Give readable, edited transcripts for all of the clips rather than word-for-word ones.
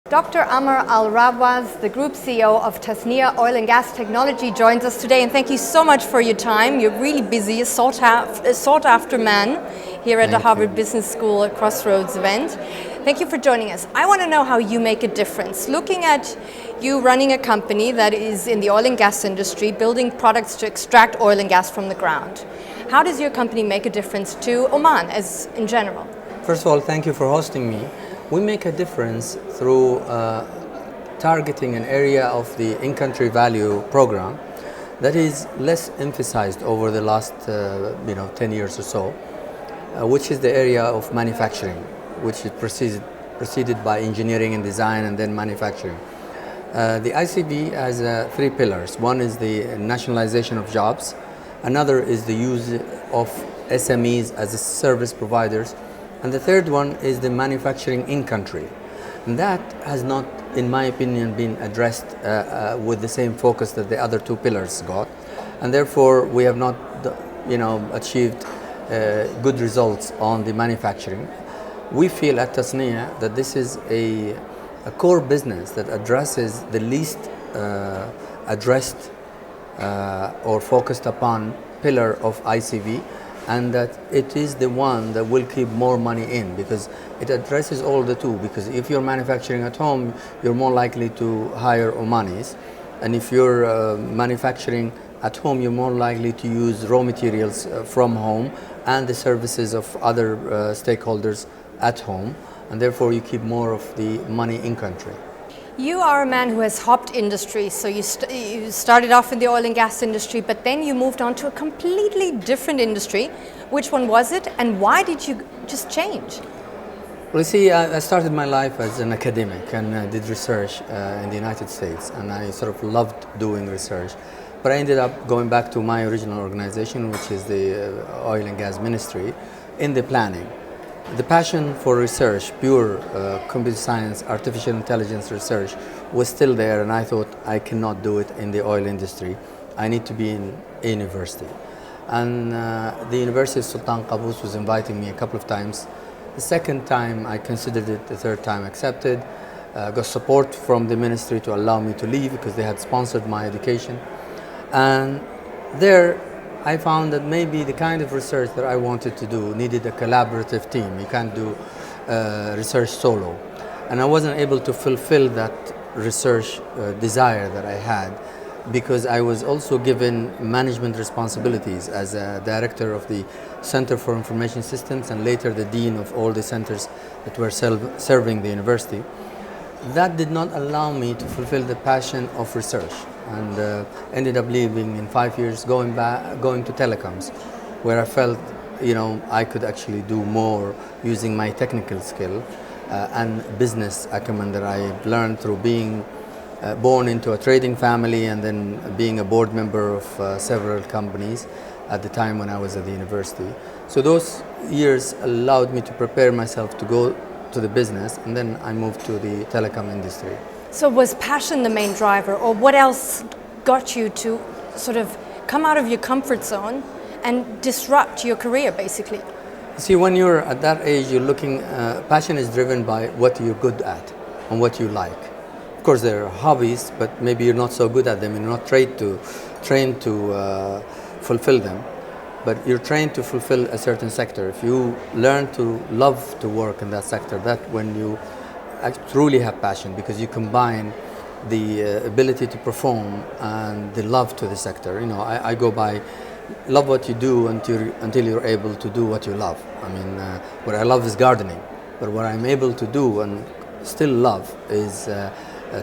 Dr. Amer Al Rawas, the Group CEO of Tasneea Oil and Gas Technology, joins us today, and thank you so much for your time. You're really busy, a sought-after man here at the Harvard Business School Crossroads event. Thank you for joining us. I want to know how you make a difference. Looking at you running a company that is in the oil and gas industry, building products to extract oil and gas from the ground. How does your company make a difference to Oman as in general? First of all, thank you for hosting me. We make a difference through targeting an area of the in-country value program that is less emphasized over the last 10 years or so, which is the area of manufacturing, which is preceded by engineering and design and then manufacturing. The ICV has three pillars. One is the nationalization of jobs. Another is the use of SMEs as service providers. And the third one is the manufacturing in country. And that has not, in my opinion, been addressed with the same focus that the other two pillars got. And therefore, we have not achieved good results on the manufacturing. We feel at Tasneea that this is a core business that addresses the least addressed or focused upon pillar of ICV, and that it is the one that will keep more money in, because it addresses all the two. Because if you're manufacturing at home, you're more likely to hire Omanis, and if you're manufacturing at home, you're more likely to use raw materials from home and the services of other stakeholders at home, and therefore you keep more of the money in country. You are a man who has hopped industries, so you started off in the oil and gas industry, but then you moved on to a completely different industry. Which one was it, and why did you just change? Well, you see, I started my life as an academic and did research in the United States, and I sort of loved doing research. But I ended up going back to my original organization, which is the Oil and Gas Ministry, in the planning. The passion for research, pure computer science, artificial intelligence research, was still there, and I thought I cannot do it in the oil industry. I need to be in a university. And the University of Sultan Qaboos was inviting me a couple of times. The second time I considered it, the third time accepted. Got support from the ministry to allow me to leave because they had sponsored my education. And there I found that maybe the kind of research that I wanted to do needed a collaborative team. You can't do research solo. And I wasn't able to fulfill that research desire that I had, because I was also given management responsibilities as a director of the Center for Information Systems and later the dean of all the centers that were serving the university. That did not allow me to fulfill the passion of research, and ended up leaving in 5 years, going to telecoms, where I felt I could actually do more using my technical skill and business acumen that I learned through being born into a trading family and then being a board member of several companies at the time when I was at the university. So those years allowed me to prepare myself to go to the business, and then I moved to the telecom industry. So was passion the main driver, or what else got you to sort of come out of your comfort zone and disrupt your career, basically? See, when you're at that age, you're looking, passion is driven by what you're good at and what you like. Of course, there are hobbies, but maybe you're not so good at them, and you're not trained to fulfill them. But you're trained to fulfill a certain sector. If you learn to love to work in that sector, that's when you truly have passion, because you combine the ability to perform and the love to the sector. I go by love what you do until you're able to do what you love. I mean, what I love is gardening, but what I'm able to do and still love is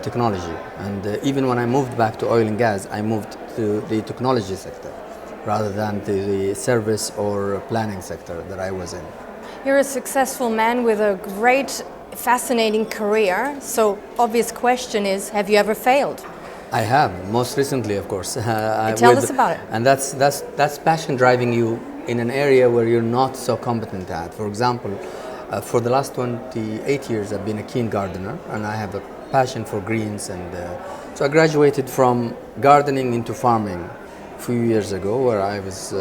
technology. And even when I moved back to oil and gas, I moved to the technology sector rather than to the service or planning sector that I was in. You're a successful man with a great, fascinating career. So obvious question is, have you ever failed? I have, most recently, of course. Tell us about it. And that's passion driving you in an area where you're not so competent at. For example, for the last 28 years, I've been a keen gardener, and I have a passion for greens. And so I graduated from gardening into farming a few years ago, where I was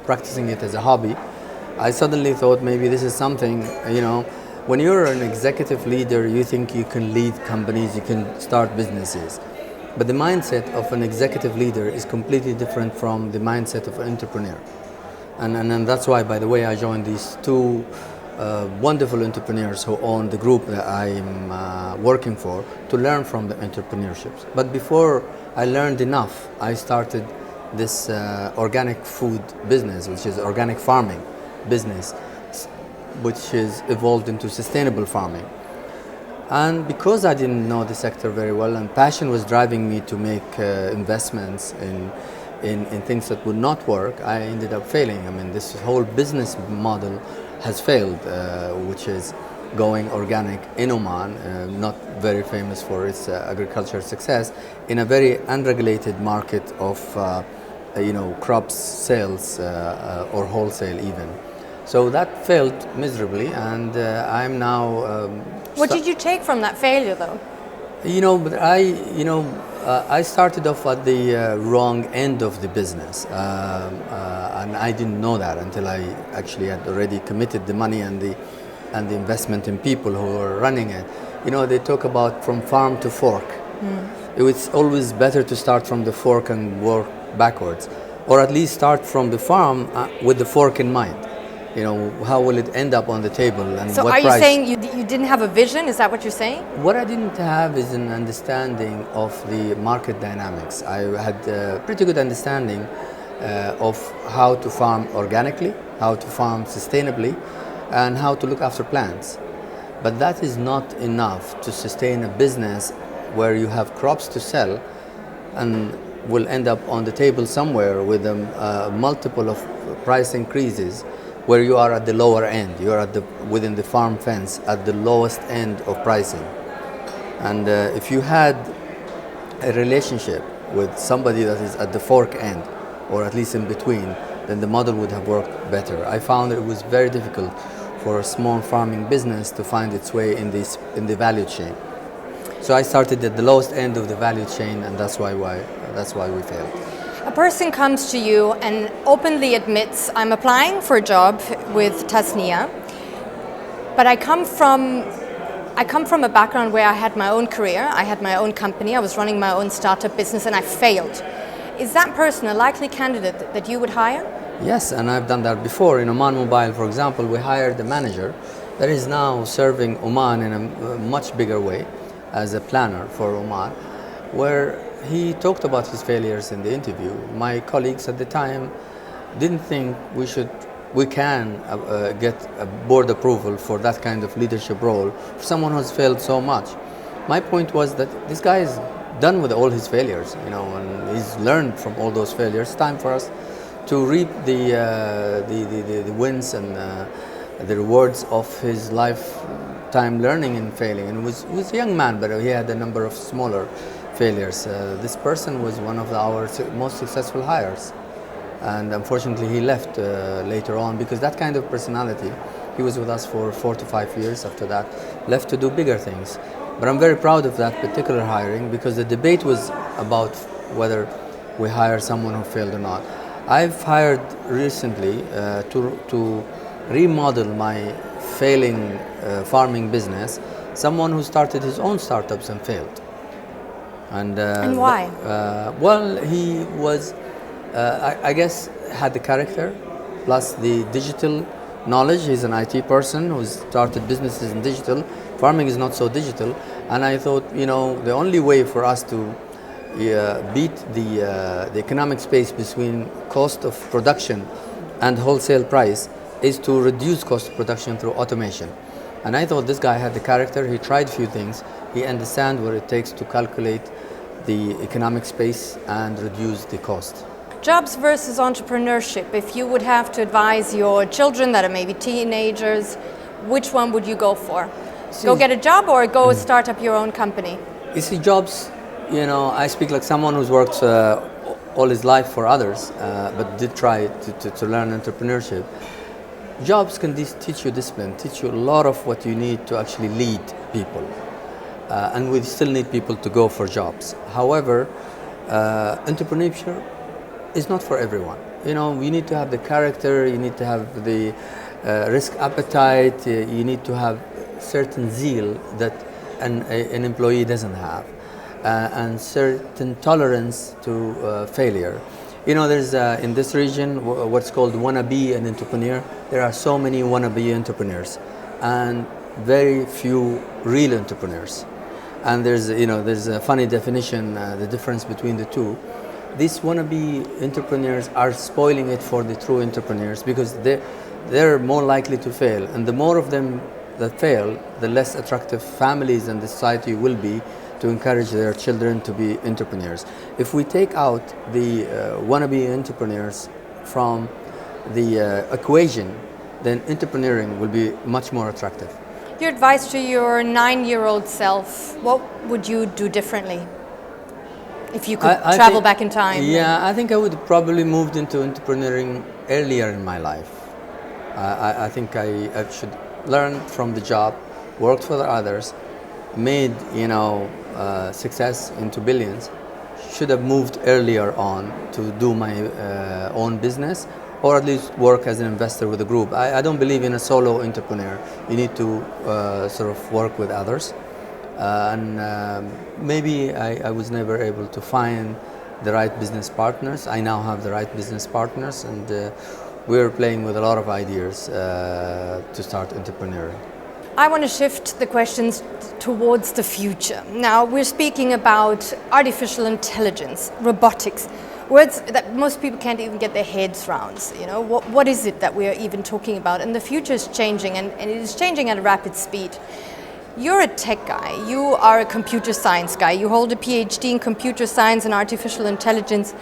practicing it as a hobby. I suddenly thought maybe this is something, When you're an executive leader, you think you can lead companies, you can start businesses. But the mindset of an executive leader is completely different from the mindset of an entrepreneur. And that's why, by the way, I joined these two wonderful entrepreneurs who own the group that I'm working for, to learn from the entrepreneurships. But before I learned enough, I started this organic food business, which is organic farming business, which is evolved into sustainable farming. And because I didn't know the sector very well, and passion was driving me to make investments in things that would not work, I ended up failing. I mean, this whole business model has failed, which is going organic in Oman, not very famous for its agricultural success, in a very unregulated market of crops sales or wholesale even. So that failed miserably, and I'm now. What did you take from that failure, though? I started off at the wrong end of the business, and I didn't know that until I actually had already committed the money and the investment in people who were running it. They talk about from farm to fork. It's always better to start from the fork and work backwards, or at least start from the farm with the fork in mind. How will it end up on the table, and so what are price? You saying you didn't have a vision? Is that what you're saying? What I didn't have is an understanding of the market dynamics. I had a pretty good understanding of how to farm organically, how to farm sustainably, and how to look after plants. But that is not enough to sustain a business where you have crops to sell and will end up on the table somewhere with a multiple of price increases, where you are at the lower end, you are within the farm fence at the lowest end of pricing. And if you had a relationship with somebody that is at the fork end, or at least in between, then the model would have worked better. I found it was very difficult for a small farming business to find its way in the value chain. So I started at the lowest end of the value chain, and that's why we failed. A person comes to you and openly admits, I'm applying for a job with Tasneea, but I come from a background where I had my own career, I had my own company, I was running my own startup business, and I failed. Is that person a likely candidate that you would hire? Yes, and I've done that before. In Oman Mobile, for example, we hired a manager that is now serving Oman in a much bigger way as a planner for Oman, where he talked about his failures in the interview. My colleagues at the time didn't think we can get a board approval for that kind of leadership role for someone who's failed so much. My point was that this guy is done with all his failures, and he's learned from all those failures. It's time for us to reap the wins and the rewards of his lifetime learning and failing. And he was a young man, but he had a number of smaller failures. This person was one of our most successful hires, and unfortunately he left later on because that kind of personality, he was with us for 4 to 5 years. After that, left to do bigger things. But I'm very proud of that particular hiring because the debate was about whether we hire someone who failed or not. I've hired recently to remodel my failing farming business someone who started his own startups and failed. And why? Well, he was, I guess, had the character plus the digital knowledge. He's an IT person who's started businesses in digital. Farming is not so digital. And I thought, the only way for us to beat the economic space between cost of production and wholesale price is to reduce cost of production through automation. And I thought this guy had the character. He tried a few things. He understands what it takes to calculate the economic space and reduce the cost. Jobs versus entrepreneurship. If you would have to advise your children that are maybe teenagers, which one would you go for? Go get a job or go start up your own company? You see, jobs, I speak like someone who's worked all his life for others, but did try to learn entrepreneurship. Jobs can teach you discipline, teach you a lot of what you need to actually lead people. And we still need people to go for jobs. However, entrepreneurship is not for everyone. You need to have the character, you need to have the risk appetite, you need to have certain zeal that an employee doesn't have, and certain tolerance to failure. You know, there's in this region what's called wannabe an entrepreneur. There are so many wannabe entrepreneurs, and very few real entrepreneurs. And there's a funny definition, the difference between the two. These wannabe entrepreneurs are spoiling it for the true entrepreneurs, because they're more likely to fail, and the more of them that fail, the less attractive families and the society will be to encourage their children to be entrepreneurs. If we take out the wannabe entrepreneurs from the equation, then entrepreneuring will be much more attractive. Your advice to your 9-year-old self, what would you do differently if you could travel back in time? Yeah, I think I would probably moved into entrepreneuring earlier in my life. I think I should learn from the job, worked for others, made success into billions. Should have moved earlier on to do my own business, or at least work as an investor with a group. I don't believe in a solo entrepreneur. You need to sort of work with others. Maybe I was never able to find the right business partners. I now have the right business partners, and we're playing with a lot of ideas to start entrepreneuring. I want to shift the questions towards the future. Now, we're speaking about artificial intelligence, robotics, words that most people can't even get their heads around. What is it that we are even talking about? And the future is changing, and it is changing at a rapid speed. You're a tech guy, you are a computer science guy, you hold a PhD in computer science and artificial intelligence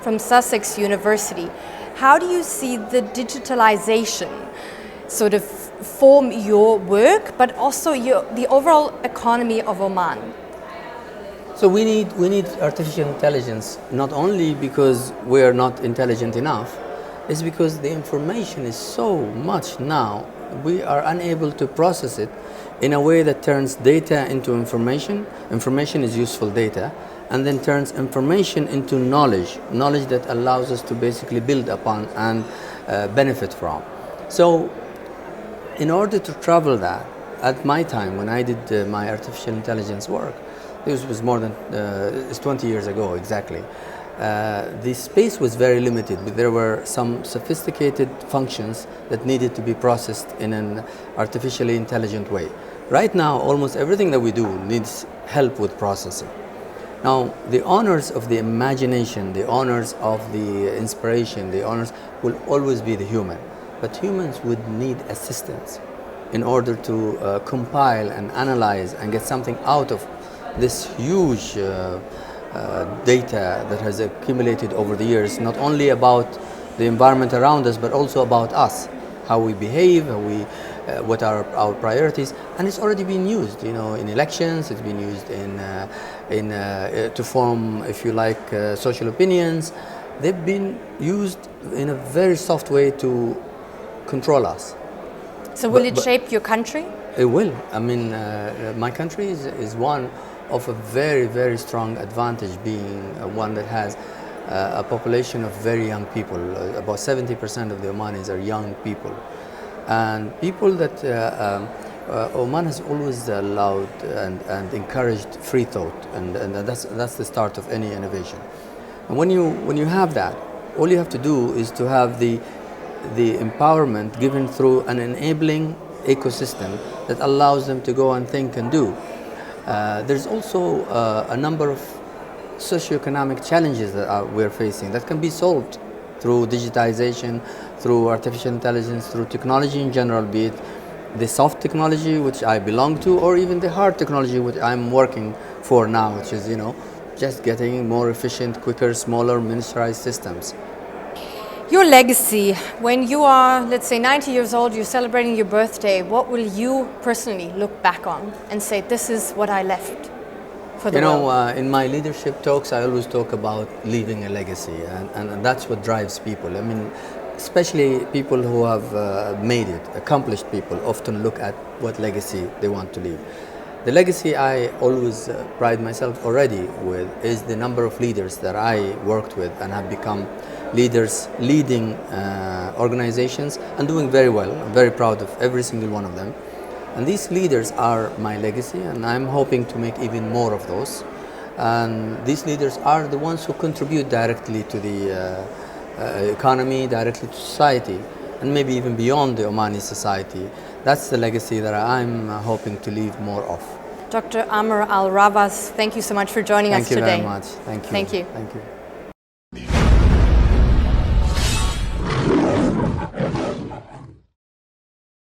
from Sussex University. How do you see the digitalization sort of form your work, but also the overall economy of Oman? So we need artificial intelligence, not only because we are not intelligent enough, it's because the information is so much now, we are unable to process it in a way that turns data into information. Information is useful data, and then turns information into knowledge that allows us to basically build upon and benefit from. So in order to travel that, at my time when I did my artificial intelligence work, this was more than it's 20 years ago exactly, the space was very limited. There were some sophisticated functions that needed to be processed in an artificially intelligent way. Right now, almost everything that we do needs help with processing. Now, the owners of the imagination, the owners of the inspiration, the owners will always be the human. But humans would need assistance in order to compile and analyze and get something out of this huge data that has accumulated over the years, not only about the environment around us, but also about us, how we behave, what are our priorities, and it's already been used, in elections. It's been used to form, if you like, social opinions. They've been used in a very soft way to control us. So will it shape your country? It will. I mean, my country is one of a very, very strong advantage, being one that has a population of very young people. About 70% of the Omanis are young people. And people that Oman has always allowed and encouraged free thought, and that's the start of any innovation. And when you have that, all you have to do is to have the empowerment given through an enabling ecosystem that allows them to go and think and do. There's also a number of socioeconomic challenges that we're facing that can be solved through digitization, through artificial intelligence, through technology in general, be it the soft technology, which I belong to, or even the hard technology, which I'm working for now, which is, just getting more efficient, quicker, smaller, miniaturized systems. Your legacy, when you are, let's say, 90 years old, you're celebrating your birthday, what will you personally look back on and say, this is what I left for the world? In my leadership talks, I always talk about leaving a legacy, and that's what drives people. I mean, especially people who have made it, accomplished people, often look at what legacy they want to leave. The legacy I always pride myself already with is the number of leaders that I worked with and have become leaders leading organizations and doing very well. I'm very proud of every single one of them. And these leaders are my legacy, and I'm hoping to make even more of those. And these leaders are the ones who contribute directly to the economy, directly to society, and maybe even beyond the Omani society. That's the legacy that I'm hoping to leave more of. Dr. Amer Al Rawas, thank you so much for joining us today. Thank you very much. Thank you. Thank you. Thank you.